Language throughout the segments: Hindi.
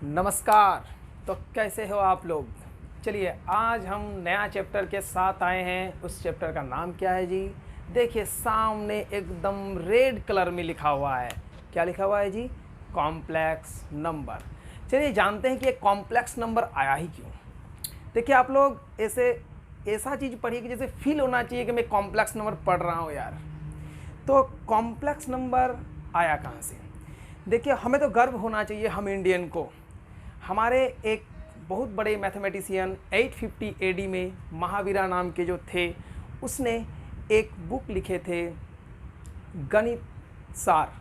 नमस्कार। तो कैसे हो आप लोग। चलिए आज हम नया चैप्टर के साथ आए हैं। उस चैप्टर का नाम क्या है जी? देखिए सामने एकदम रेड कलर में लिखा हुआ है। क्या लिखा हुआ है जी? Complex number. चलिए जानते हैं कि ये कॉम्प्लेक्स नंबर आया ही क्यों। देखिए आप लोग ऐसा चीज़ पढ़िए कि जैसे फील होना चाहिए कि मैं कॉम्प्लेक्स नंबर पढ़ रहा हूँ यार। तो कॉम्प्लेक्स नंबर आया कहाँ से? देखिए हमें तो गर्व होना चाहिए, हम इंडियन को। हमारे एक बहुत बड़े मैथमेटिशियन 850 एडी में महावीरा नाम के जो थे, उसने एक बुक लिखे थे गणित सार,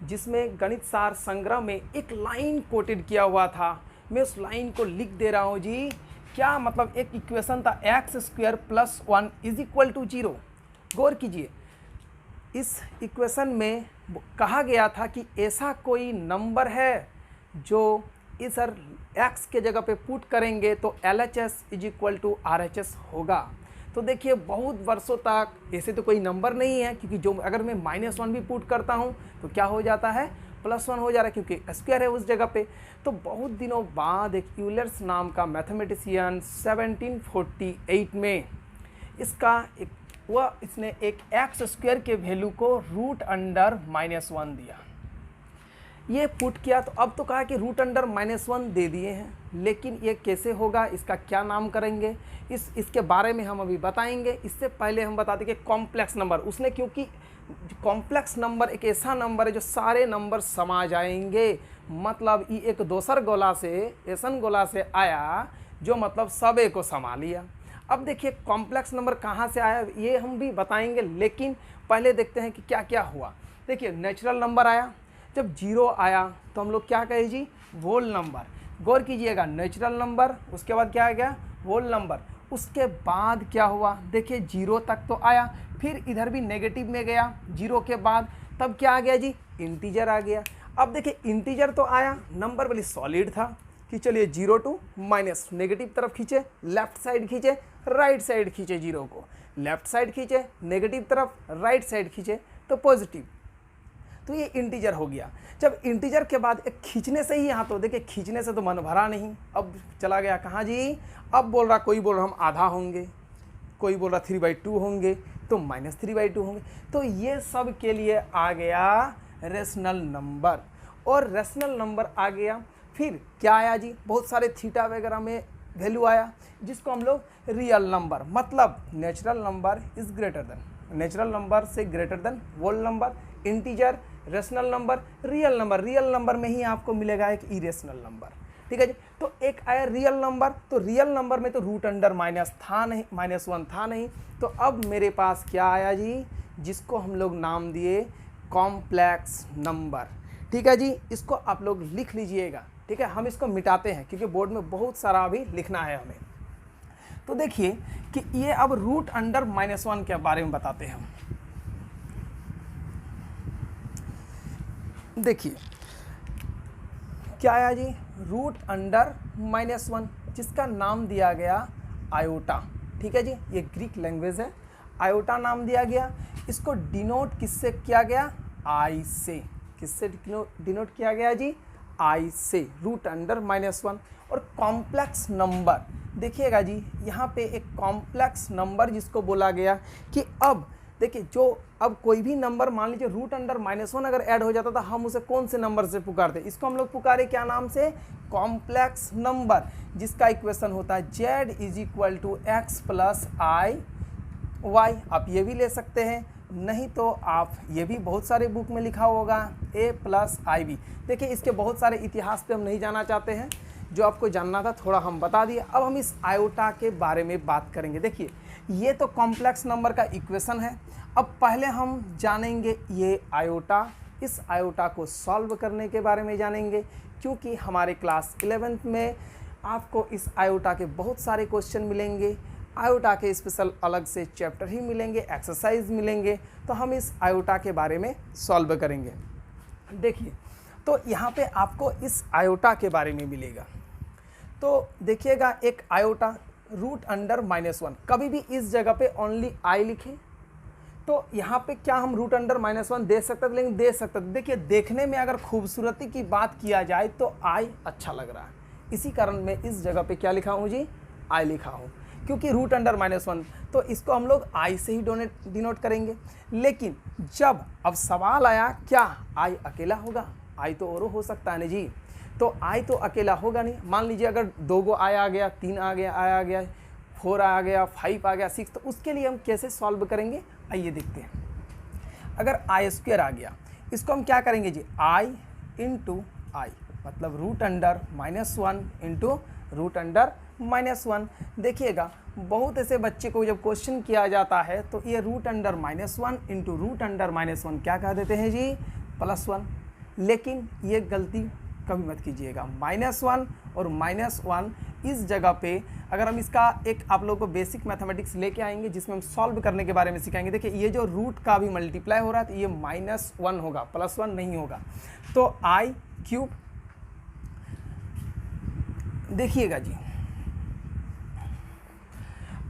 जिसमें गणित सार संग्रह में एक लाइन कोटेड किया हुआ था। मैं उस लाइन को लिख दे रहा हूँ जी। क्या मतलब, एक इक्वेशन था x² + 1 = 0। गौर कीजिए, इस इक्वेशन में कहा गया था कि ऐसा कोई नंबर है जो इस x के जगह पे पुट करेंगे तो LHS = RHS होगा। तो देखिए बहुत वर्षों तक ऐसे तो कोई नंबर नहीं है, क्योंकि जो अगर मैं -1 भी पुट करता हूँ तो क्या हो जाता है, +1 हो जा रहा है, क्योंकि स्क्वायर है उस जगह पे। तो बहुत दिनों बाद एक यूलर्स नाम का मैथमेटिशियन 1748 में इसने एक x² के वैल्यू को √1 दिया। ये पुट किया तो अब तो कहा कि √1 दे दिए हैं, लेकिन ये कैसे होगा, इसका क्या नाम करेंगे, इसके बारे में हम अभी बताएंगे। इससे पहले हम बताते कि कॉम्प्लेक्स नंबर उसने, क्योंकि कॉम्प्लेक्स नंबर एक ऐसा नंबर है जो सारे नंबर समा जाएंगे। मतलब ये एक दोसर गोला से ऐसन गोला से आया जो मतलब सबे को समा लिया। अब देखिए कॉम्प्लेक्स नंबर कहाँ से आया ये हम भी बताएंगे, लेकिन पहले देखते हैं कि क्या क्या हुआ। देखिए नेचुरल नंबर आया, जब 0 आया तो हम लोग क्या कहे जी, होल नंबर। गौर कीजिएगा, नेचुरल नंबर, उसके बाद क्या आ गया, होल नंबर। उसके बाद क्या हुआ, देखिए 0 तक तो आया, फिर इधर भी नेगेटिव में गया 0 के बाद, तब क्या आ गया जी, इंटीजर आ गया। अब देखिए इंटीजर तो आया, नंबर वाली सॉलिड था कि चलिए 0 to माइनस, नेगेटिव तरफ खींचे, लेफ्ट साइड खींचे, राइट साइड खींचे, 0 को लेफ्ट साइड खींचे, नेगेटिव तरफ राइट साइड खींचे तो पॉजिटिव। तो ये इंटीजर हो गया। जब इंटीजर के बाद एक खींचने से ही, यहाँ तो देखिए खींचने से तो मन भरा नहीं, अब चला गया कहाँ जी, अब बोल रहा, कोई बोल रहा हम आधा होंगे, कोई बोल रहा 3/2 होंगे, तो -3/2 होंगे। तो ये सब के लिए आ गया रेशनल नंबर, और रेशनल नंबर आ गया। फिर क्या आया जी, बहुत सारे थीटा वगैरह में वैल्यू आया, जिसको हम लोग रियल नंबर, मतलब natural number is greater than, natural number से greater than whole number, integer, rational number, real number. Real number में ही आपको मिलेगा एक इरेशनल नंबर, ठीक है जी। तो एक आया रियल नंबर, तो रियल नंबर में तो √1 था नहीं, -1 था नहीं, तो अब मेरे पास क्या आया जी, जिसको हम लोग नाम दिए कॉम्प्लेक्स नंबर, ठीक है जी। इसको आप लोग लिख लीजिएगा, ठीक है। हम इसको मिटाते हैं क्योंकि बोर्ड में बहुत सारा अभी लिखना है हमें। तो देखिए कि ये अब √1 के बारे में बताते हैं हम। देखिए क्या आया जी, √1, जिसका नाम दिया गया आयोटा, ठीक है जी। ये ग्रीक लैंग्वेज है, आयोटा नाम दिया गया। इसको डिनोट किससे किया गया, आई से। किससे डिनोट किया गया जी, आई से, √1। और कॉम्प्लेक्स नंबर देखिएगा जी, यहाँ पे एक कॉम्प्लेक्स नंबर जिसको बोला गया कि अब देखिए, जो अब कोई भी नंबर मान लीजिए √1 अगर ऐड हो जाता था, हम उसे कौन से नंबर से पुकारते, इसको हम लोग पुकारे क्या नाम से, कॉम्प्लेक्स नंबर, जिसका इक्वेशन होता है z = x + i y। आप ये भी ले सकते हैं, नहीं तो आप ये भी बहुत सारे बुक में लिखा होगा a + ib। देखिए इसके बहुत सारे इतिहास पे हम नहीं जाना चाहते हैं, जो आपको जानना था थोड़ा हम बता दिए। अब हम इस आयोटा के बारे में बात करेंगे। देखिए ये तो कॉम्प्लेक्स नंबर का इक्वेशन है। अब पहले हम जानेंगे ये आयोटा, इस आयोटा को सॉल्व करने के बारे में जानेंगे, क्योंकि हमारे क्लास 11th में आपको इस आयोटा के बहुत सारे क्वेश्चन मिलेंगे। आयोटा के स्पेशल अलग से चैप्टर ही मिलेंगे, एक्सरसाइज मिलेंगे, तो हम इस आयोटा के बारे में सॉल्व करेंगे। देखिए तो यहाँ पे आपको इस आयोटा के बारे में मिलेगा। तो देखिएगा एक आयोटा √1, कभी भी इस जगह पे ओनली आई लिखें तो यहाँ पे क्या हम रूट अंडर -1 दे सकते थे, लेकिन दे सकते थे। देखिए देखने में अगर खूबसूरती की बात किया जाए तो आई अच्छा लग रहा है, इसी कारण मैं इस जगह पे क्या लिखा हूँ जी, आई लिखा हूँ, क्योंकि रूट अंडर -1 तो इसको हम लोग आई से ही डिनोट करेंगे। लेकिन जब अब सवाल आया क्या आई अकेला होगा, आई तो और हो सकता है ना जी, तो आई तो अकेला होगा नहीं। मान लीजिए अगर 2 गो आई आ गया, 3 आ गया, आई आ गया, 4 आ गया, 5 आ गया, 6, तो उसके लिए हम कैसे सॉल्व करेंगे, आइए देखते हैं। अगर आई स्क्वायर आ गया, इसको हम क्या करेंगे जी, आई इंटू आई, मतलब root under -1 into root under -1। देखिएगा बहुत ऐसे बच्चे को जब क्वेश्चन किया जाता है तो ये root under -1 into root under -1 क्या कह देते हैं जी, +1। लेकिन ये गलती कभी मत कीजिएगा, -1 और -1 इस जगह पे अगर हम इसका एक आप लोगों को बेसिक मैथमेटिक्स लेके आएंगे जिसमें हम सॉल्व करने के बारे में सिखाएंगे। देखिए ये जो रूट का भी मल्टीप्लाई हो रहा है तो ये -1 होगा, +1 नहीं होगा। तो आई क्यूब, देखिएगा जी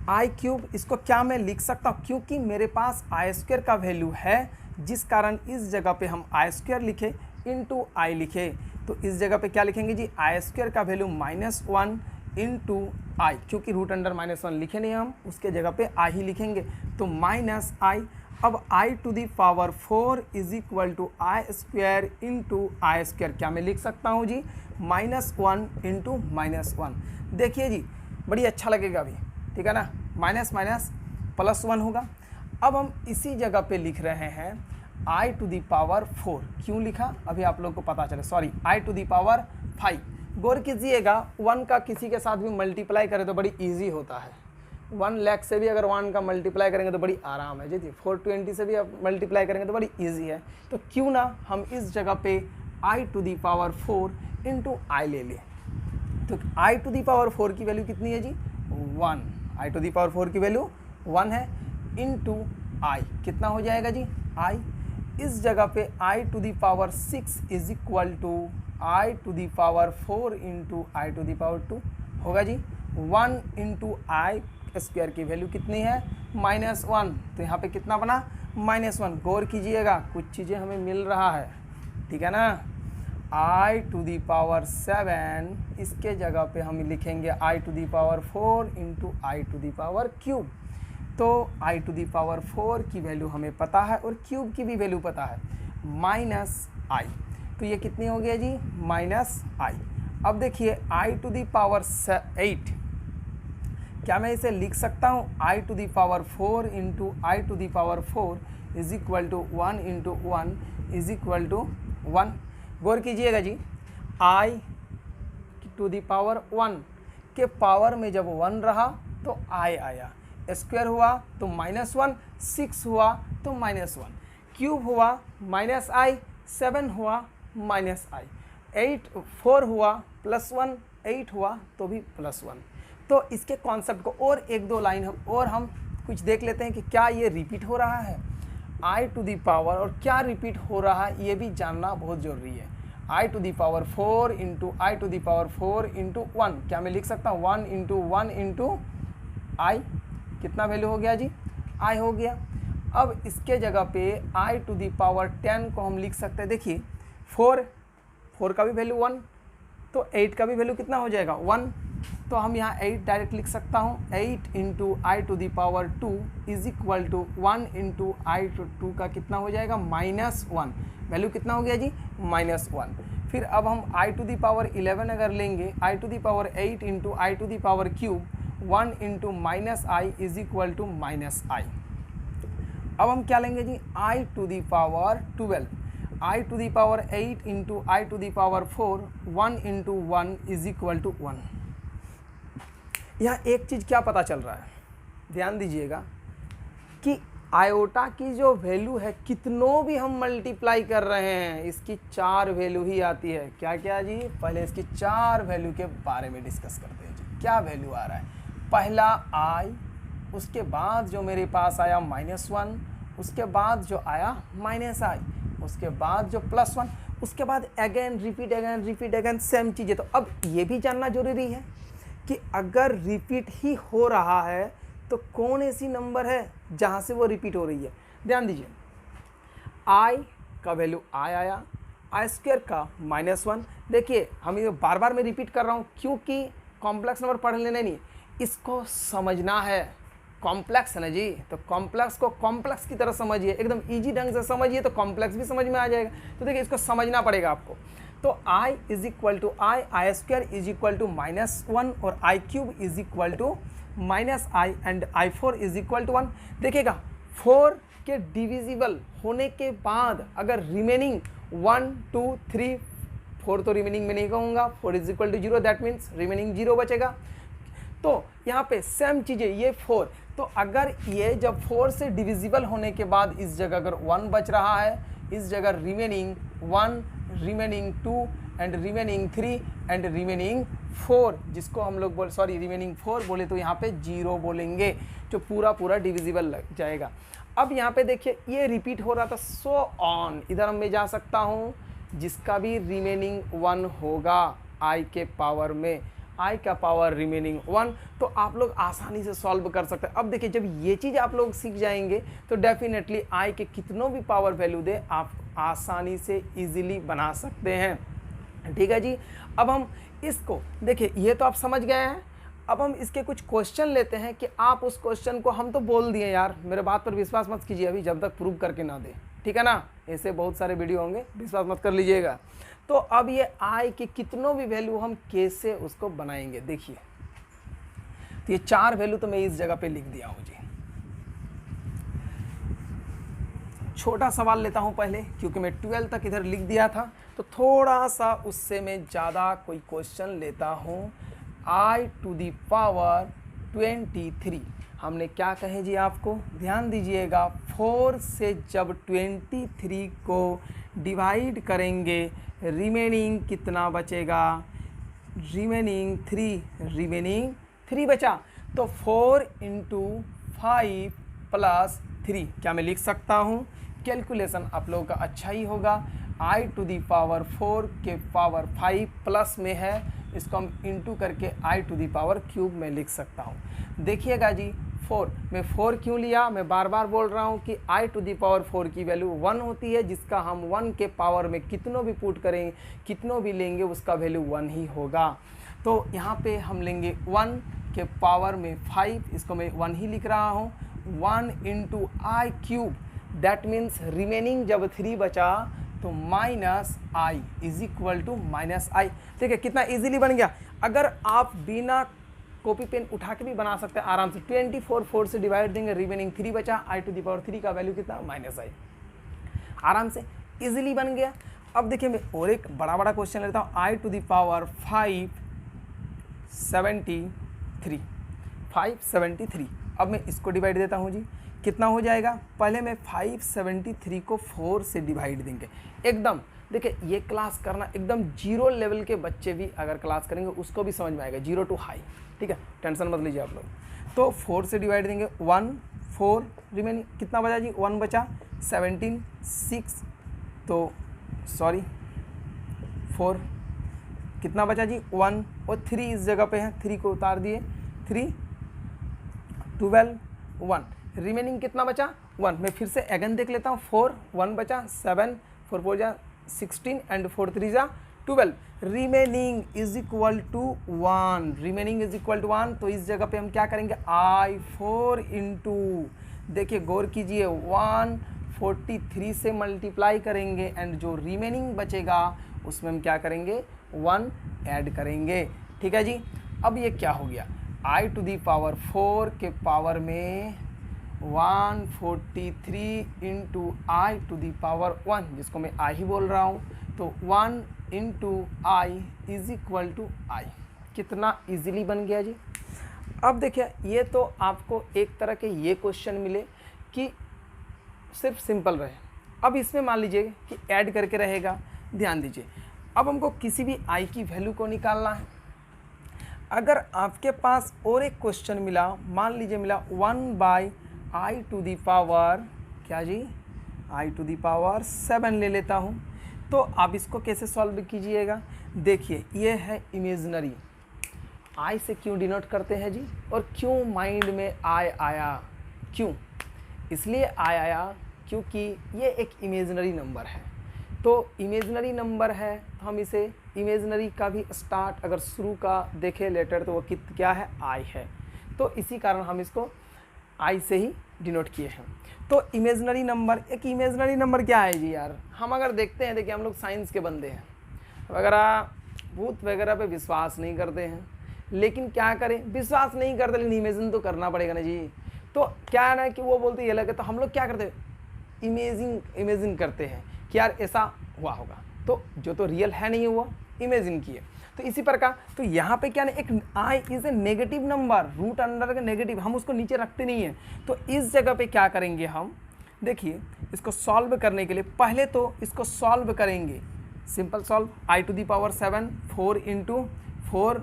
आई क्यूब, इसको क्या मैं लिख सकता हूँ, क्योंकि मेरे पास आई स्क्वायर का वैल्यू है, जिस कारण इस जगह पे हम आई स्क्वायर लिखे इंटू आई लिखे। तो इस जगह पे क्या लिखेंगे जी, आई स्क्वायर का वैल्यू -1 इंटू आई, क्योंकि रूट अंडर -1 लिखे नहीं हम, उसके जगह पे आई ही लिखेंगे, तो -i। अब i to the power 4 is equal to i square into i square, क्या मैं लिख सकता हूँ जी, -1 इंटू -1। देखिए जी बड़ी अच्छा लगेगा अभी, ठीक है ना, माइनस माइनस +1 होगा। अब हम इसी जगह पे लिख रहे हैं आई टू दी पावर 4, क्यों लिखा अभी आप लोग को पता चले, sorry i to the power 5। गौर कीजिएगा 1 का किसी के साथ भी मल्टीप्लाई करें तो बड़ी इजी होता है, 1 लाख से भी अगर 1 का मल्टीप्लाई करेंगे तो बड़ी आराम है जी, 420 से भी आप मल्टीप्लाई करेंगे तो बड़ी इजी है। तो क्यों ना हम इस जगह पे i to the power 4 into आई ले लें। तो आई टू दी पावर 4 की वैल्यू कितनी है जी, 1, आई टू दी पावर 4 की वैल्यू 1 है, इंटू आई कितना हो जाएगा जी, आई। इस जगह पे i to the power 6 is equal to i to the power 4 into i to the power 2 होगा जी, 1 इंटू आई स्क्वायर की वैल्यू कितनी है, -1। तो यहाँ पे कितना बना, -1। गौर कीजिएगा कुछ चीज़ें हमें मिल रहा है, ठीक है ना। आई टू दी पावर 7, इसके जगह पे हम लिखेंगे i to the power 4 into i to the power cube. तो आई टू दी पावर 4 की वैल्यू हमें पता है और क्यूब की भी वैल्यू पता है, -i। तो ये कितनी हो गया जी, -i। अब देखिए आई टू दी पावर 8, क्या मैं इसे लिख सकता हूँ, i to the power 4 into i to the power 4 is equal to 1 into 1 is equal to 1। गौर कीजिएगा जी, आई टू दी पावर 1 के पावर में जब 1 रहा तो आई आया, स्क्वायर हुआ तो -1, 6 हुआ तो -1, क्यूब हुआ -i, 7 हुआ -i, 4 हुआ +1, 8 हुआ तो भी +1। तो इसके कॉन्सेप्ट को और 1-2 लाइन हम कुछ देख लेते हैं कि क्या ये रिपीट हो रहा है आई टू दी पावर, और क्या रिपीट हो रहा है ये भी जानना बहुत ज़रूरी है। I to the power 4 into i to the power 4 into 1, क्या मैं लिख सकता हूँ 1 इंटू 1 इंटू आई, कितना वैल्यू हो गया जी, आई हो गया। अब इसके जगह पे आई टू दी पावर 10 को हम लिख सकते हैं, देखिए 4 का भी वैल्यू 1, तो 8 का भी वैल्यू कितना हो जाएगा 1, तो हम यहाँ 8 डायरेक्ट लिख सकता हूँ, 8 into i to the power 2 is equal to 1 into i to 2 का कितना हो जाएगा -1, वैल्यू कितना हो गया जी -1। फिर अब हम आई टू दी पावर 11 अगर लेंगे, i to the power 8 into i to the power cube 1 into -i is equal to -i। अब हम क्या लेंगे जी, i to the power 12, i to the power 8 into i to the power 4 1 into 1 is equal to 1। यहाँ एक चीज़ क्या पता चल रहा है, ध्यान दीजिएगा कि आयोटा की जो वैल्यू है कितनों भी हम मल्टीप्लाई कर रहे हैं इसकी 4 वैल्यू ही आती है। क्या क्या जी, पहले इसकी 4 वैल्यू के बारे में डिस्कस करते हैं जी। क्या वैल्यू आ रहा है, पहला आई, उसके बाद जो मेरे पास आया -1, उसके बाद जो आया -i, उसके बाद जो +1, उसके बाद अगेन रिपीट सेम चीज़ें। तो अब ये भी जानना जरूरी है कि अगर रिपीट ही हो रहा है तो कौन ऐसी नंबर है जहाँ से वो रिपीट हो रही है। ध्यान दीजिए, आई का वैल्यू आई आया, आई स्क्वायर का -1। देखिए हम ये बार बार मैं रिपीट कर रहा हूँ क्योंकि कॉम्प्लेक्स नंबर पढ़ लेना नहीं, इसको समझना है। कॉम्प्लेक्स है ना जी, तो कॉम्प्लेक्स को कॉम्प्लेक्स की तरह समझिए, एकदम इजी ढंग से समझिए तो कॉम्प्लेक्स भी समझ में आ जाएगा। तो देखिए इसको समझना पड़ेगा आपको। तो i is equal to i, i square is equal to -1 और i cube is equal to -i and i4 is equal to 1। देखिएगा 4 के डिविजिबल होने के बाद अगर रिमेनिंग 1 2 3 4 तो रिमेनिंग में नहीं कहूँगा, 4 is equal to 0, that means remaining 0 बचेगा। तो यहाँ पे सेम चीज़ें, ये 4, तो अगर ये जब 4 से डिविजिबल होने के बाद इस जगह अगर 1 बच रहा है, इस जगह remaining 1, remaining 2 and remaining 3 and remaining 4, जिसको हम लोग रिमेनिंग 4 बोले तो यहाँ पे 0 बोलेंगे, जो पूरा डिविजिबल लग जाएगा। अब यहाँ पे देखिए ये रिपीट हो रहा था, सो ऑन, इधर मैं जा सकता हूँ जिसका भी रिमेनिंग 1 होगा i के पावर में, i का पावर रिमेनिंग 1, तो आप लोग आसानी से सॉल्व कर सकते हैं। अब देखिए जब ये चीज़ आप लोग सीख जाएंगे तो डेफिनेटली i के कितनों भी पावर वैल्यू दे आप आसानी से इजीली बना सकते हैं। ठीक है जी, अब हम इसको देखिए, ये तो आप समझ गए हैं। अब हम इसके कुछ क्वेश्चन लेते हैं कि आप उस क्वेश्चन को, हम तो बोल दिए यार, मेरे बात पर विश्वास मत कीजिए अभी जब तक प्रूव करके ना दे, ठीक है ना, ऐसे बहुत सारे वीडियो होंगे, विश्वास मत कर लीजिएगा। तो अब ये i के कितनों भी वैल्यू हम कैसे उसको बनाएंगे, देखिए। तो ये 4 वैल्यू तो मैं इस जगह पे लिख दिया हूँ जी। छोटा सवाल लेता हूँ पहले, क्योंकि मैं 12 तक इधर लिख दिया था, तो थोड़ा सा उससे मैं ज़्यादा कोई क्वेश्चन लेता हूँ। i टू दी पावर 23, हमने क्या कहे जी, आपको ध्यान दीजिएगा, 4 से जब 23 को डिवाइड करेंगे रिमेनिंग कितना बचेगा, रिमेनिंग 3 बचा। तो 4 इंटू 5 प्लस 3, क्या मैं लिख सकता हूँ, कैलकुलेशन आप लोगों का अच्छा ही होगा। i टू दी पावर 4 के पावर 5 प्लस में है, इसको हम इंटू करके i to the power cube में लिख सकता हूँ। देखिएगा जी 4, मैं 4 क्यों लिया, मैं बार बार बोल रहा हूँ कि i टू दी पावर 4 की वैल्यू 1 होती है, जिसका हम 1 के पावर में कितनों भी पुट करेंगे, कितनों भी लेंगे, उसका वैल्यू 1 ही होगा। तो यहाँ पे हम लेंगे 1 के पावर में 5, इसको मैं 1 ही लिख रहा हूँ, 1 into i cube, that means remaining जब 3 बचा तो minus i is equal to -i। ठीक है, कितना इजीली बन गया। अगर आप बिना कॉपी पेन उठा के भी बना सकते हैं आराम से। 24 4 से डिवाइड देंगे, रिमेनिंग 3 बचा, i टू दी पावर 3 का वैल्यू कितना, -i, आराम से इजीली बन गया। अब देखिए मैं और एक बड़ा क्वेश्चन लेता हूँ, i टू दी पावर 573। अब मैं इसको डिवाइड देता हूँ जी, कितना हो जाएगा, पहले मैं 573 को 4 से डिवाइड देंगे। एकदम देखिए ये क्लास करना एकदम 0 लेवल के बच्चे भी अगर क्लास करेंगे उसको भी समझ में आएगा, 0 टू हाई, ठीक है, टेंशन मत लीजिए आप लोग। तो 4 से डिवाइड देंगे, 1 4 रिमेनिंग कितना बचा जी, 1 बचा, 17 6, तो 4 कितना बचा जी, 1 और 3 इस जगह पे है, 3 को उतार दिए, 3 12 1, रिमेनिंग कितना बचा, 1। मैं फिर से अगेन देख लेता हूँ, 4 1 बचा, 7 4 4 जा 16 एंड 4 3 जा 12, remaining is equal to 1, remaining is equal to 1। तो इस जगह पे हम क्या करेंगे, i4 इंटू, देखिए गौर कीजिए, 143 से मल्टीप्लाई करेंगे एंड जो रिमेनिंग बचेगा उसमें हम क्या करेंगे, 1 ऐड करेंगे। ठीक है जी, अब ये क्या हो गया, i टू दी पावर 4 के पावर में 143 into i to the power 1, जिसको मैं i ही बोल रहा हूँ, तो 1 into i is equal to i. कितना इजीली बन गया जी। अब देखिए ये तो आपको एक तरह के ये क्वेश्चन मिले कि सिर्फ सिंपल रहे। अब इसमें मान लीजिए कि ऐड करके रहेगा, ध्यान दीजिए। अब हमको किसी भी i की वैल्यू को निकालना है। अगर आपके पास और एक क्वेश्चन मिला, मान लीजिए मिला 1/i टू दी पावर, क्या जी, i टू दी पावर 7 ले लेता हूँ, तो आप इसको कैसे सॉल्व कीजिएगा। देखिए ये है इमेजिनरी, i से क्यों डिनोट करते हैं जी, और क्यों माइंड में i आया, क्यों, इसलिए i आया क्योंकि ये एक इमेजिनरी नंबर है। तो इमेजिनरी नंबर है तो हम इसे इमेजिनरी का भी स्टार्ट अगर शुरू का देखें लेटर तो वो क्या है, आई है। तो इसी कारण हम इसको आई से ही डिनोट किए हैं। तो इमेजिनरी नंबर, एक इमेजिनरी नंबर क्या है जी यार, हम अगर देखते हैं, देखिए हम लोग साइंस के बंदे हैं वगैरह, भूत वगैरह पे विश्वास नहीं करते हैं, लेकिन क्या करें, विश्वास नहीं करते लेकिन इमेजिन तो करना पड़ेगा ना जी। तो क्या है ना कि वो बोलते ये लगे, तो हम लोग क्या करते हैं, इमेजिन करते हैं कि यार ऐसा हुआ होगा, तो जो तो रियल है नहीं हुआ, इमेजिन किए। तो इसी प्रकार तो यहाँ पे क्या ना, एक i is a negative number, root under का नेगेटिव, हम उसको नीचे रखते नहीं हैं। तो इस जगह पे क्या करेंगे हम, देखिए इसको सॉल्व करने के लिए पहले तो इसको सॉल्व करेंगे, simple solve, i to the power 7 4 into 4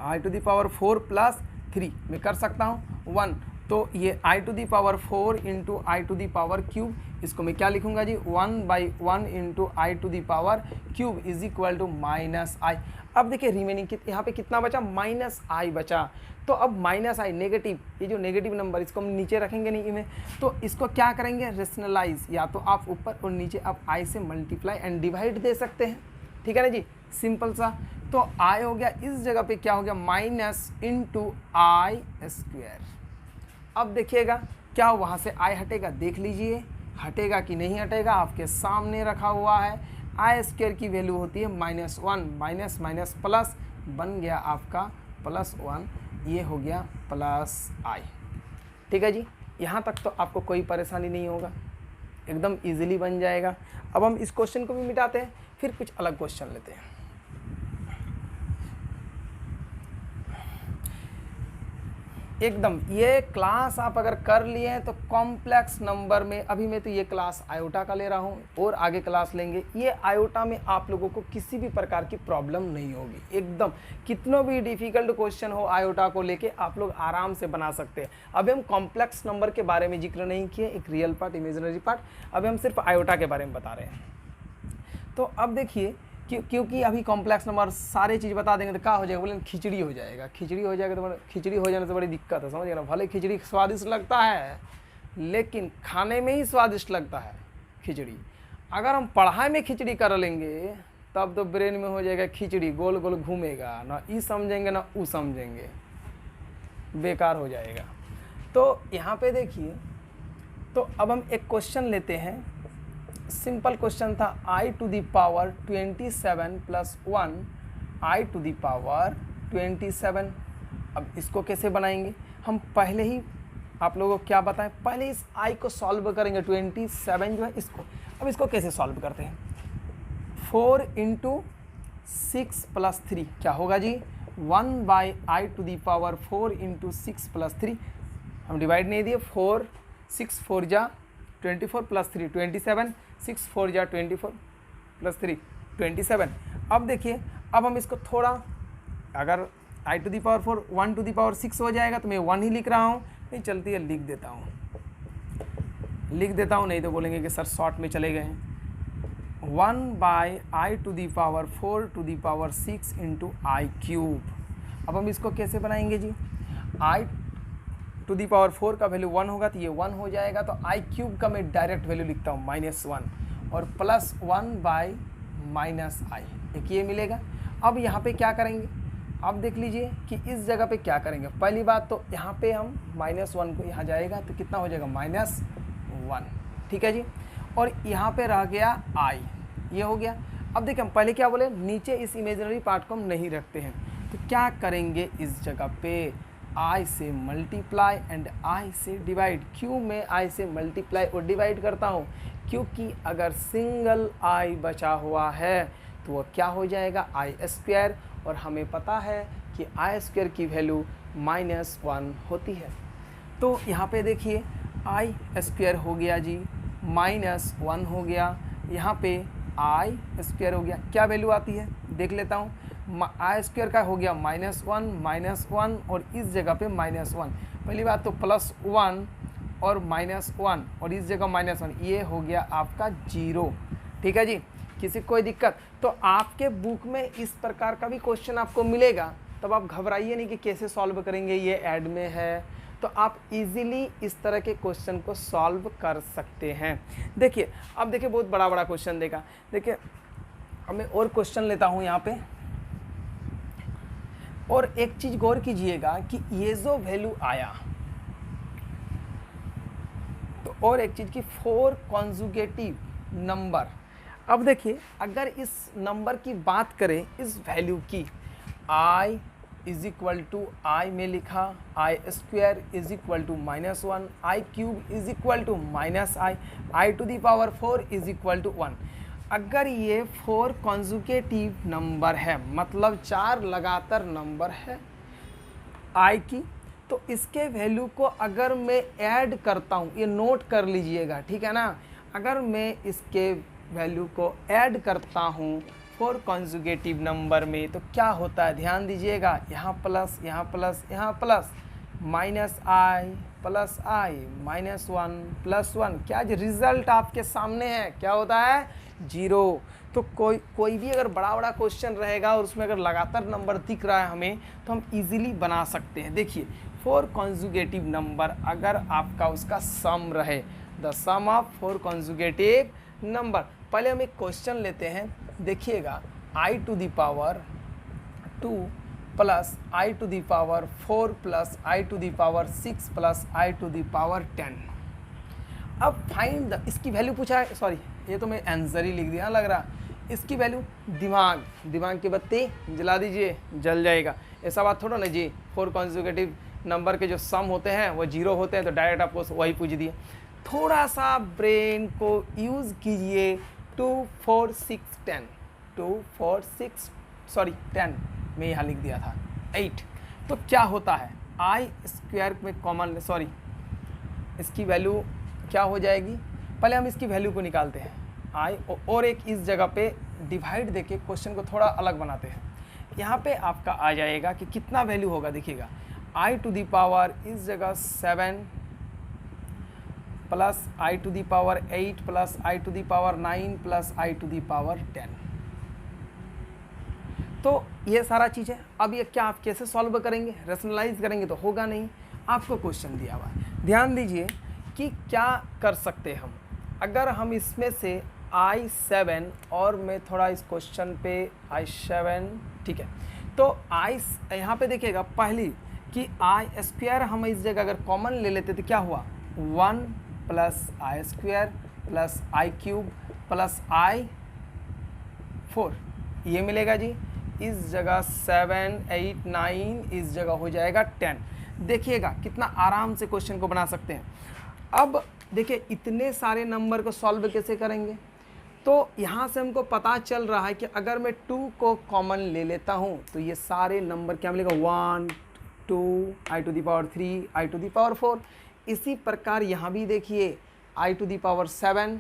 i to the power 4 plus 3 मैं कर सकता हूँ 1, तो ये i to the power 4 into i to the power cube, इसको मैं क्या लिखूंगा जी, 1/1 into i to the power cube is equal to minus i. अब देखिए रिमेनिंग यहाँ पे कितना बचा, माइनस आई बचा। तो अब माइनस आई नेगेटिव, ये जो नेगेटिव नंबर इसको हम नीचे रखेंगे नहीं में, तो इसको क्या करेंगे, रेशनलाइज, या तो आप ऊपर और नीचे आप आई से मल्टीप्लाई एंड डिवाइड दे सकते हैं, ठीक है ना जी, सिंपल सा। तो आई हो गया, इस जगह पे क्या हो गया, माइनस इंटू आई स्क्वायर। अब देखिएगा क्या वहाँ से आई हटेगा, देख लीजिए हटेगा कि नहीं हटेगा, आपके सामने रखा हुआ है। आई स्क्वायर की वैल्यू होती है -1, माइनस माइनस प्लस बन गया आपका +1, ये हो गया प्लस आई। ठीक है जी, यहाँ तक तो आपको कोई परेशानी नहीं होगा, एकदम इजीली बन जाएगा। अब हम इस क्वेश्चन को भी मिटाते हैं, फिर कुछ अलग क्वेश्चन लेते हैं। एकदम ये क्लास आप अगर कर लिए हैं तो कॉम्प्लेक्स नंबर में, अभी मैं तो ये क्लास आयोटा का ले रहा हूँ और आगे क्लास लेंगे, ये आयोटा में आप लोगों को किसी भी प्रकार की प्रॉब्लम नहीं होगी। एकदम कितना भी डिफ़िकल्ट क्वेश्चन हो आयोटा को लेके आप लोग आराम से बना सकते हैं। अभी हम कॉम्प्लेक्स नंबर के बारे में जिक्र नहीं किए, एक रियल पार्ट, इमेजिनरी पार्ट, अभी हम सिर्फ आयोटा के बारे में बता रहे हैं। तो अब देखिए क्योंकि अभी कॉम्प्लेक्स नंबर सारे चीज़ बता देंगे तो क्या हो जाएगा, बोले खिचड़ी हो जाएगा, खिचड़ी हो जाएगा तो खिचड़ी हो जाने से बड़ी दिक्कत है, समझ गए ना। भले खिचड़ी स्वादिष्ट लगता है लेकिन खाने में ही स्वादिष्ट लगता है खिचड़ी। अगर हम पढ़ाई में खिचड़ी कर लेंगे तब तो ब्रेन में हो जाएगा खिचड़ी, गोल गोल घूमेगा, ना ई समझेंगे ना ऊ समझेंगे, बेकार हो जाएगा। तो यहाँ पे देखिए, तो अब हम एक क्वेश्चन लेते हैं, सिंपल क्वेश्चन था i to the power 27 plus 1 i to the power 27। अब इसको कैसे बनाएंगे, हम पहले ही आप लोगों को क्या बताएं, पहले इस आई को सॉल्व करेंगे, 27 जो है इसको। अब इसको कैसे सॉल्व करते हैं, 4 इंटू 6 प्लस 3 क्या होगा जी, 1/आई to the power 4 into 6 plus 3, हम डिवाइड नहीं दिए, 4 6 4 जा 24 प्लस 3 27, 6 4 जा 24 प्लस 3 27। अब देखिए, अब हम इसको थोड़ा, अगर i to the power 4 1 to the power 6 हो जाएगा तो मैं 1 ही लिख रहा हूँ, नहीं चलती है लिख देता हूँ, नहीं तो बोलेंगे कि सर शॉर्ट में चले गए। 1/आई to the power 4 to the power 6 into i cube. अब हम इसको कैसे बनाएंगे जी, आई टू दी पावर 4 का वैल्यू 1 होगा तो ये 1 हो जाएगा, तो आई क्यूब का मैं डायरेक्ट वैल्यू लिखता हूँ -1 और प्लस 1/-आई, एक ये मिलेगा। अब यहाँ पे क्या करेंगे, अब देख लीजिए कि इस जगह पे क्या करेंगे। पहली बात तो यहाँ पे हम -1 को यहाँ जाएगा तो कितना हो जाएगा -1, ठीक है जी। और यहाँ पे रह गया आई, ये हो गया। अब देखिए हम पहले क्या बोले, नीचे इस इमेजिनरी पार्ट को हम नहीं रखते हैं, तो क्या करेंगे इस जगह पे आई से मल्टीप्लाई एंड आई से डिवाइड। क्यों मैं आई से मल्टीप्लाई और डिवाइड करता हूँ, क्योंकि अगर सिंगल आई बचा हुआ है तो वह क्या हो जाएगा आई स्क्वायर, और हमें पता है कि आई स्क्वायर की वैल्यू -1 होती है। तो यहाँ पे देखिए आई स्क्वायर हो गया जी, -1 हो गया, यहाँ पे आई स्क्वायर हो गया, क्या वैल्यू आती है देख लेता हूँ। आई स्क्वायर का हो गया -1 और इस जगह पे -1, पहली बात तो +1 और -1 और इस जगह -1, ये हो गया आपका 0, ठीक है जी। किसी कोई दिक्कत, तो आपके बुक में इस प्रकार का भी क्वेश्चन आपको मिलेगा, तब आप घबराइए नहीं कि कैसे सॉल्व करेंगे, ये ऐड में है। तो तो आप इजीली इस तरह के क्वेश्चन को सॉल्व कर सकते हैं। देखिए अब देखिए बहुत बड़ा बड़ा क्वेश्चन देगा। देखिए अब मैं और क्वेश्चन लेता हूँ यहाँ पे, और एक चीज़ गौर कीजिएगा कि ये जो वैल्यू आया, तो और एक चीज़ की 4 कॉन्जुगेटिव नंबर। अब देखिए अगर इस नंबर की बात करें, इस वैल्यू की, i is equal to i में लिखा i² is equal to -1, i³ is equal to -i²4 is equal to 1। अगर ये 4 कॉन्जुगेटिव नंबर है, मतलब 4 लगातार नंबर है i की, तो इसके वैल्यू को अगर मैं ऐड करता हूँ, ये नोट कर लीजिएगा, ठीक है ना। अगर मैं इसके वैल्यू को ऐड करता हूँ 4 कॉन्जुगेटिव नंबर में, तो क्या होता है, ध्यान दीजिएगा, यहाँ प्लस, यहाँ प्लस, यहाँ plus, -i plus i -1 plus 1, क्या रिजल्ट आपके सामने है, क्या होता है, 0। तो कोई भी अगर बड़ा बड़ा क्वेश्चन रहेगा और उसमें अगर लगातार नंबर दिख रहा है हमें, तो हम इजीली बना सकते हैं। देखिए 4 कॉन्जुगेटिव नंबर अगर आपका उसका सम रहे, the sum of 4 conjugative number. पहले हम एक क्वेश्चन लेते हैं, देखिएगा i² 2 plus i² 4 plus i² 6 plus i10। अब फाइंड द, इसकी वैल्यू पूछा है, सॉरी ये तो मैं आंसर ही लिख दिया लग रहा, इसकी वैल्यू, दिमाग की बत्ती जला दीजिए, जल जाएगा। ऐसा बात थोड़ा ना जी, 4 कॉन्जुगेटिव नंबर के जो सम होते हैं वो 0 होते हैं, तो डायरेक्ट आपको वही पूछ दिए। थोड़ा सा ब्रेन को यूज़ कीजिए। 2 4 6 10, 2 4 6 सॉरी 10 मैं यहाँ लिख दिया था 8। तो क्या होता है, i² में कॉमन, सॉरी इसकी वैल्यू क्या हो जाएगी, पहले हम इसकी वैल्यू को निकालते हैं i, और एक इस जगह पे डिवाइड देके क्वेश्चन को थोड़ा अलग बनाते हैं। यहाँ पे आपका आ जाएगा कि कितना वैल्यू होगा, देखिएगा i² इस जगह 7 plus i8 plus i9 plus i10। तो ये सारा चीज़ है। अब ये क्या आप कैसे सॉल्व करेंगे, रेशनलाइज करेंगे तो होगा नहीं, आपको क्वेश्चन दिया हुआ है। ध्यान दीजिए कि क्या कर सकते हैं हम, अगर हम इसमें से i7, और मैं थोड़ा इस क्वेश्चन पे i7, ठीक है, तो यहाँ पे देखिएगा पहली कि i² हम इस जगह अगर कॉमन ले लेते तो क्या हुआ, 1 plus i² plus i³ plus i4, ये मिलेगा जी। इस जगह 7 8 9, इस जगह हो जाएगा 10। देखिएगा कितना आराम से क्वेश्चन को बना सकते हैं। अब देखिए इतने सारे नंबर को सॉल्व कैसे करेंगे, तो यहाँ से हमको पता चल रहा है कि अगर मैं 2 को कॉमन ले लेता हूँ तो ये सारे नंबर क्या मिलेगा, 1 2 i3 i4। इसी प्रकार यहाँ भी देखिए i7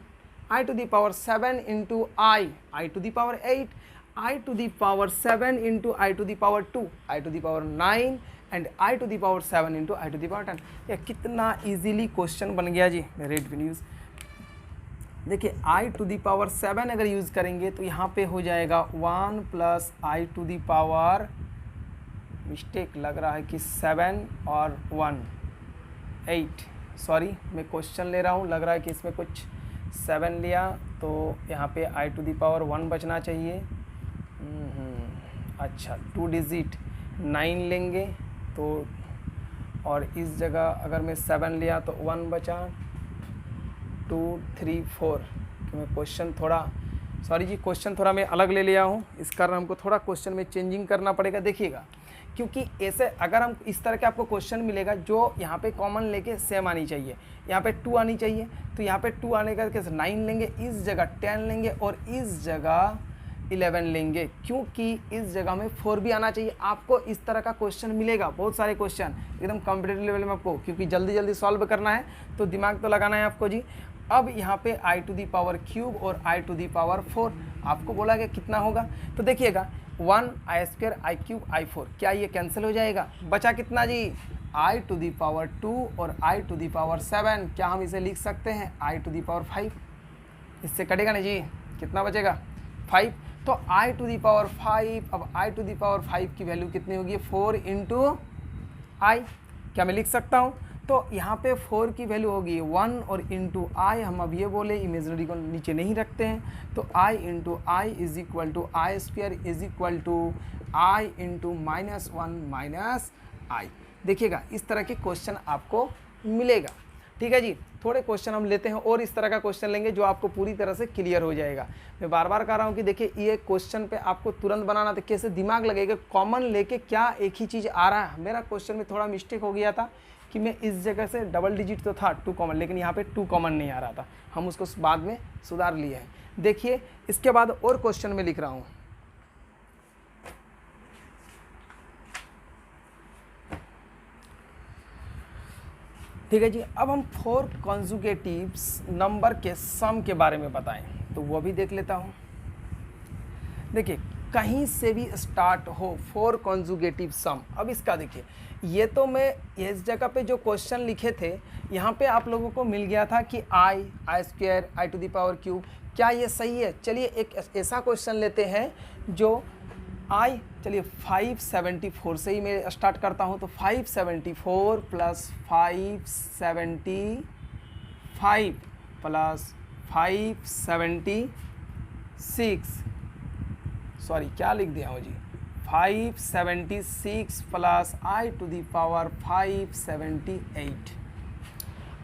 into i8 i7 into i2 i9 and i7 into i10। ये कितना इजीली क्वेश्चन बन गया जी। रेड न्यूज़ देखिए i7 अगर यूज़ करेंगे तो यहाँ पे हो जाएगा 1 प्लस i, मिस्टेक लग रहा है कि 7 और 1 8, सॉरी मैं क्वेश्चन ले रहा हूँ, लग रहा है कि इसमें कुछ 7 लिया, तो यहाँ पे i1 बचना चाहिए। अच्छा 2 डिजिट 9 लेंगे तो, और इस जगह अगर मैं 7 लिया तो 1 बचा, 2 3 4, कि मैं क्वेश्चन थोड़ा, सॉरी जी क्वेश्चन थोड़ा मैं अलग ले लिया हूँ, इस कारण हमको थोड़ा क्वेश्चन में चेंजिंग करना पड़ेगा। देखिएगा क्योंकि ऐसे अगर हम इस तरह के आपको क्वेश्चन मिलेगा जो यहाँ पे कॉमन लेके सेम आनी चाहिए, यहाँ पे 2 आनी चाहिए, तो यहाँ पे 2 आने का कैसे 9 लेंगे, इस जगह 10 लेंगे और इस जगह 11 लेंगे, क्योंकि इस जगह में 4 भी आना चाहिए। आपको इस तरह का क्वेश्चन मिलेगा, बहुत सारे क्वेश्चन एकदम कॉम्पिटिटिव लेवल में आपको, क्योंकि जल्दी जल्दी सॉल्व करना है तो दिमाग तो लगाना है आपको जी। अब यहाँ पे i³ और i4 आपको बोला गया कितना होगा, तो देखिएगा 1 i² i³ i4, क्या ये कैंसिल हो जाएगा, बचा कितना जी i2 और i7, क्या हम इसे लिख सकते हैं i5, इससे कटेगा ना जी, कितना बचेगा 5, तो i5, अब i5 की वैल्यू कितनी होगी 4 इंटू i, क्या मैं लिख सकता हूँ, तो यहाँ पे 4 की वैल्यू होगी 1 और इंटू आई, हम अब ये बोले इमेजनरी को नीचे नहीं रखते हैं, तो i into i is equal to i square is equal to i into -1 minus i. देखिएगा इस तरह के क्वेश्चन आपको मिलेगा। ठीक है जी, थोड़े क्वेश्चन हम लेते हैं और इस तरह का क्वेश्चन लेंगे जो आपको पूरी तरह से क्लियर हो जाएगा। मैं बार बार कह रहा हूँ कि देखिए ये क्वेश्चन पे आपको तुरंत बनाना, तो कैसे दिमाग लगेगा, कॉमन लेके क्या एक ही चीज़ आ रहा है। मेरा क्वेश्चन में थोड़ा मिस्टेक हो गया था कि मैं इस जगह से डबल डिजिट तो था 2 कॉमन, लेकिन यहाँ पे 2 कॉमन नहीं आ रहा था, हम उसको बाद में सुधार लिए हैं। देखिए इसके बाद और क्वेश्चन में लिख रहा हूँ, ठीक है जी। अब हम 4 कॉन्जुगेटिव्स नंबर के सम के बारे में बताएं, तो वो भी देख लेता हूँ। देखिए कहीं से भी स्टार्ट हो 4 कॉन्जुगेटिव सम। अब इसका देखिए, ये तो मैं इस जगह पे जो क्वेश्चन लिखे थे यहाँ पे आप लोगों को मिल गया था कि i square i to the power cube, क्या ये सही है? चलिए एक ऐसा क्वेश्चन लेते हैं जो आई, चलिए 574 से ही मैं स्टार्ट करता हूँ। तो 574 प्लस 575 प्लस 576, सॉरी क्या लिख दिया हूँ जी, 576 plus i to the power 578।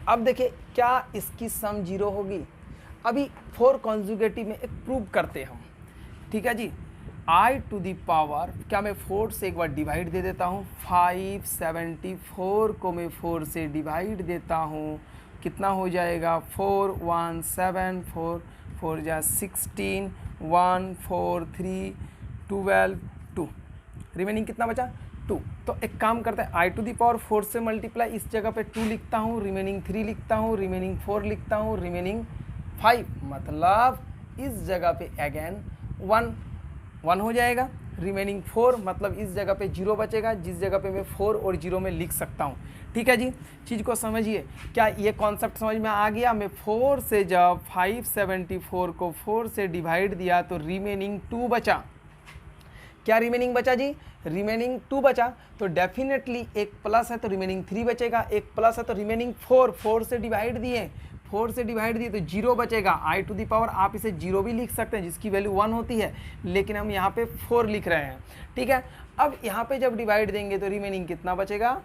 अब देखिए क्या इसकी सम 0 होगी? अभी 4 कॉन्जुगेटिव में एक प्रूव करते हैं हम, ठीक है जी। आई टू दी पावर, क्या मैं 4 से एक बार डिवाइड दे देता हूँ, 574 को मैं 4 से डिवाइड देता हूँ, कितना हो जाएगा 4 1 7 4 4 जा 16 1 4 3 12 2, रिमेनिंग कितना बचा 2। तो एक काम करते हैं, आई टू दी पावर 4 से मल्टीप्लाई, इस जगह पे 2 लिखता हूँ, रिमेनिंग 3 लिखता हूँ, रिमेनिंग 4 लिखता हूँ, रिमेनिंग 5, मतलब इस जगह पे अगेन 1 हो जाएगा, रिमेनिंग 4, मतलब इस जगह पे 0 बचेगा, जिस जगह पे मैं 4 और 0 में लिख सकता हूँ। ठीक है जी, चीज़ को समझिए, क्या ये कॉन्सेप्ट समझ में आ गया? मैं 4 से जब 574 को 4 से डिवाइड दिया तो रिमेनिंग 2 बचा। क्या रिमेनिंग बचा जी? रिमेनिंग 2 बचा। तो डेफिनेटली एक प्लस है तो रिमेनिंग 3 बचेगा, एक प्लस है तो रिमेनिंग 4 से डिवाइड दिए, 4 से डिवाइड दिए तो 0 बचेगा। आई टू दी पावर आप इसे 0 भी लिख सकते हैं जिसकी वैल्यू 1 होती है, लेकिन हम यहाँ पे 4 लिख रहे हैं। ठीक है, अब यहाँ पे जब डिवाइड देंगे तो रिमेनिंग कितना बचेगा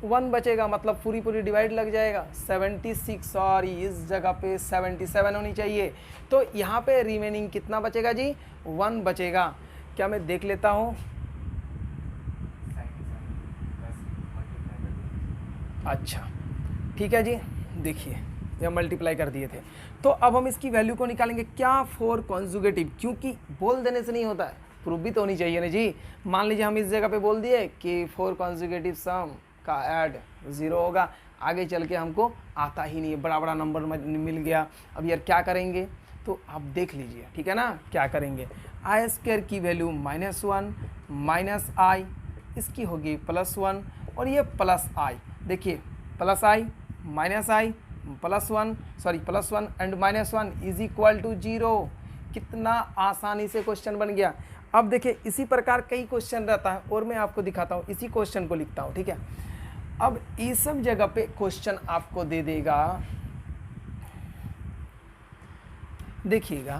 1 बचेगा, मतलब पूरी डिवाइड लग जाएगा 76, सॉरी इस जगह पे 77 होनी चाहिए। तो यहाँ पे रिमेनिंग कितना बचेगा जी 1 बचेगा। क्या मैं देख लेता हूँ, अच्छा ठीक है जी, देखिए यह मल्टीप्लाई कर दिए थे। तो अब हम इसकी वैल्यू को निकालेंगे, क्या 4 कॉन्जुगेटिव, क्योंकि बोल देने से नहीं होता है, प्रूफ भी तो होनी चाहिए ना जी। मान लीजिए हम इस जगह पे बोल दिए कि 4 कॉन्जुगेटिव सम का ऐड 0 होगा, आगे चल के हमको आता ही नहीं है, बड़ा नंबर मिल गया। अब यार क्या करेंगे, तो आप देख लीजिए, ठीक है ना, क्या करेंगे। आई स्क्वायर की वैल्यू -1 माइनस आई, इसकी होगी +1 और ये प्लस आई। देखिए plus i minus i +1 and -1 is equal to 0। कितना आसानी से क्वेश्चन बन गया। अब देखिए इसी प्रकार कई क्वेश्चन रहता है और मैं आपको दिखाता हूँ, इसी क्वेश्चन को लिखता हूँ, ठीक है। अब इस सब जगह पे क्वेश्चन आपको दे देगा, देखिएगा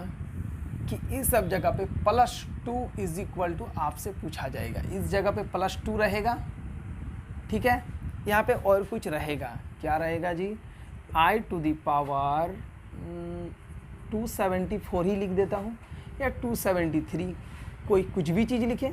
कि इस सब जगह पे +2 इज इक्वल टू आपसे पूछा जाएगा, इस जगह पे +2 रहेगा, ठीक है। यहाँ पे और कुछ रहेगा, क्या रहेगा जी, आई टू दी पावर 274 ही लिख देता हूँ या 273, कोई कुछ भी चीज़ लिखे,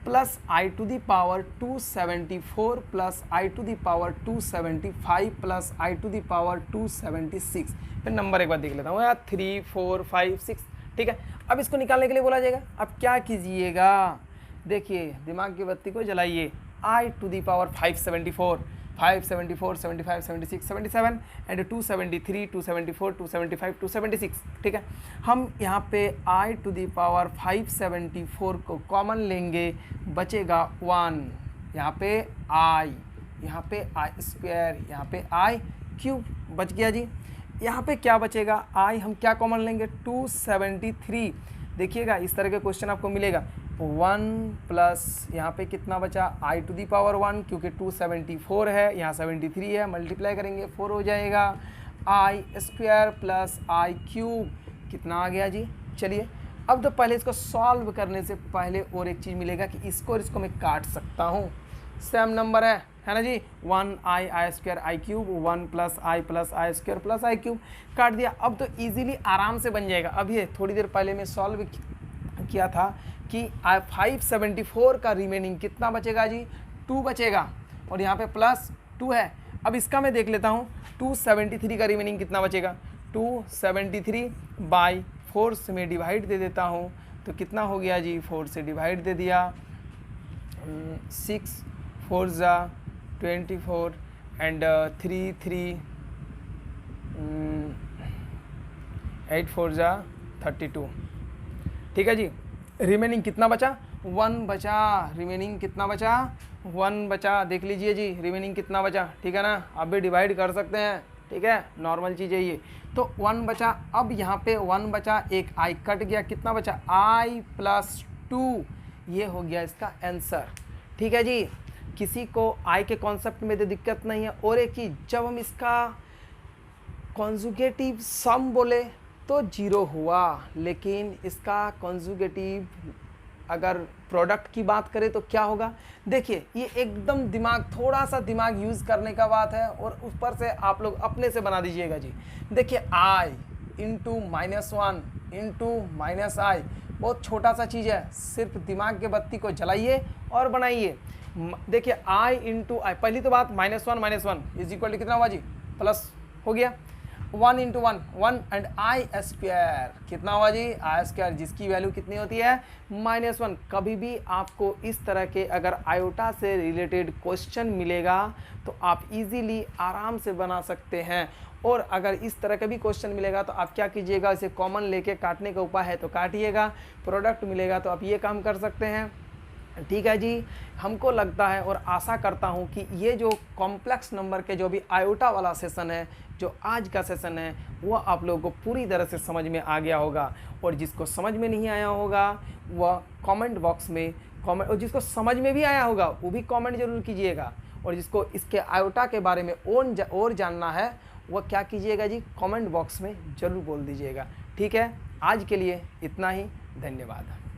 plus i to the power 274 plus i to the power 275 plus i to the power 276। फिर नंबर एक बार देख लेता हूँ यार, 3 4 5 6, ठीक है। अब इसको निकालने के लिए बोला जाएगा, अब क्या कीजिएगा, देखिए दिमाग की बत्ती को जलाइए। आई टू दी पावर 574 75 76 77 एंड 273 274 275 276, ठीक है। हम यहाँ पे आई टू दी पावर 574 को कॉमन लेंगे, बचेगा 1, यहाँ पे आई स्क्वायर, यहाँ पे आई क्यूब बच गया जी। यहाँ पे क्या बचेगा, आई हम क्या कॉमन लेंगे 273। देखिएगा इस तरह के क्वेश्चन आपको मिलेगा, 1 प्लस यहाँ पे कितना बचा आई टू दी पावर 1, क्योंकि 274 है, यहाँ 73 है, मल्टीप्लाई करेंगे 4 हो जाएगा। आई स्क्वायर प्लस आई क्यूब कितना आ गया जी। चलिए अब तो पहले इसको सॉल्व करने से पहले और एक चीज़ मिलेगा कि इसको और इसको मैं काट सकता हूँ। सेम नंबर है ना जी। 1 आई स्क्वायर आई क्यूब, 1 प्लस आई स्क्वायर प्लस आई क्यूब, काट दिया। अब तो इजीली आराम से बन जाएगा। अब ये थोड़ी देर पहले मैं सॉल्व किया था कि 574 का रिमेनिंग कितना बचेगा जी, 2 बचेगा, और यहाँ पे प्लस 2 है। अब इसका मैं देख लेता हूँ 273 का रिमेनिंग कितना बचेगा। 273 बाई 4 से मैं डिवाइड दे देता हूँ, तो कितना हो गया जी, 4 से डिवाइड दे दिया, 6 4 जा 24 एंड 3 3 8 4 जा 32। ठीक है जी। रिमेनिंग कितना बचा, 1 बचा। रिमेनिंग कितना बचा, 1 बचा। देख लीजिए जी रिमेनिंग कितना बचा, ठीक है ना। आप भी डिवाइड कर सकते हैं, ठीक है, नॉर्मल चीज़ है ये। तो 1 बचा। अब यहाँ पे 1 बचा, एक आई कट गया, कितना बचा आई प्लस 2, ये हो गया इसका आंसर। ठीक है जी। किसी को आई के कॉन्सेप्ट में तो दिक्कत नहीं है। और एक चीज़, जब हम इसका कॉन्जुगेटिव सम बोले तो 0 हुआ, लेकिन इसका कॉन्जुगेटिव अगर प्रोडक्ट की बात करें तो क्या होगा। देखिए ये एकदम दिमाग, थोड़ा सा दिमाग यूज़ करने का बात है, और ऊपर से आप लोग अपने से बना दीजिएगा जी। देखिए आई इंटू -1 इंटू -i बहुत छोटा सा चीज़ है, सिर्फ दिमाग के बत्ती को जलाइए और बनाइए। देखिए आई इंटू आई, पहली तो बात -1 इज इक्वल टू कितना हुआ जी, प्लस हो गया। 1 इंटू 1 एंड आई स्क्वायर कितना हुआ जी, आई स्क्वायर, जिसकी वैल्यू कितनी होती है -1। कभी भी आपको इस तरह के अगर आयोटा से रिलेटेड क्वेश्चन मिलेगा तो आप इजीली आराम से बना सकते हैं। और अगर इस तरह का भी क्वेश्चन मिलेगा तो आप क्या कीजिएगा, इसे कॉमन लेके काटने का उपाय है तो काटिएगा, प्रोडक्ट मिलेगा तो आप ये काम कर सकते हैं। ठीक है जी। हमको लगता है और आशा करता हूँ कि ये जो कॉम्प्लेक्स नंबर के जो भी आयोटा वाला सेशन है, जो आज का सेशन है, वह आप लोगों को पूरी तरह से समझ में आ गया होगा। और जिसको समझ में नहीं आया होगा वह कमेंट बॉक्स में कमेंट, और जिसको समझ में भी आया होगा वो भी कमेंट जरूर कीजिएगा। और जिसको इसके आयोटा के बारे में और जानना है वह क्या कीजिएगा जी, कमेंट बॉक्स में ज़रूर बोल दीजिएगा। ठीक है, आज के लिए इतना ही, धन्यवाद।